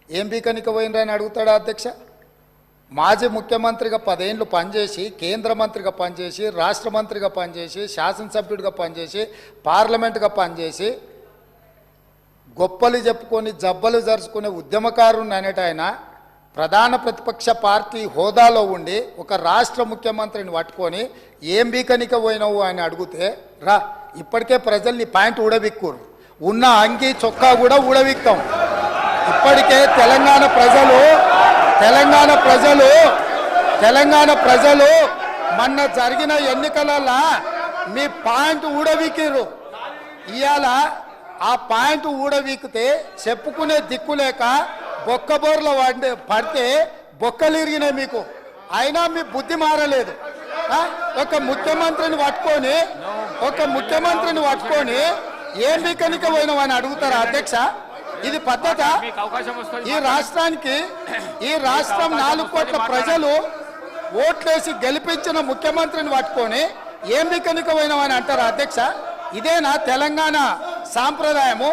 ఏం బీకనిక పోయినరని అడుగుతాడా అధ్యక్ష? మాజీ ముఖ్యమంత్రిగా 10 ఏళ్ళు పనిచేసి, కేంద్ర మంత్రిగా పనిచేసి, రాష్ట్ర మంత్రిగా పనిచేసి, శాసనసభ్యుడిగా పనిచేసి, పార్లమెంటుగా పనిచేసి, గొప్పలు చెప్పుకొని జబ్బలు జరుచుకునే ఉద్యమకారుని అనేట ఆయన ప్రధాన ప్రతిపక్ష పార్టీ హోదాలో ఉండి ఒక రాష్ట్ర ముఖ్యమంత్రిని పట్టుకొని ఏం బీకనిక పోయినావు అని అడిగితే, రా ఇప్పటికే ప్రజల్ని పాయింట్ ఊడబిక్కురు, ఉన్న అంగి చొక్కా కూడా ఊడబిక్తాం. ఇప్పటికే తెలంగాణ ప్రజలు మొన్న జరిగిన ఎన్నికలలో మీ పాయింట్ ఊడబిక్కిరు. ఇవాళ ఆ పాయింట్ ఊడబీకితే చెప్పుకునే దిక్కులేక బొక్కబోర్ల పడితే బొక్కలు ఇరిగినాయి మీకు. అయినా మీ బుద్ధి మారలేదు. ఒక ముఖ్యమంత్రిని పట్టుకొని ఏం బీకనిక పోయినావని అడుగుతారా అధ్యక్ష? ఇది పద్ధత? ఈ రాష్ట్రం 4 కోట్ల ప్రజలు ఓట్లేసి గెలిపించిన ముఖ్యమంత్రిని పట్టుకొని ఏం బీకనిక పోయినావని అంటారా అధ్యక్ష? ఇదేనా తెలంగాణ సాంప్రదాయము?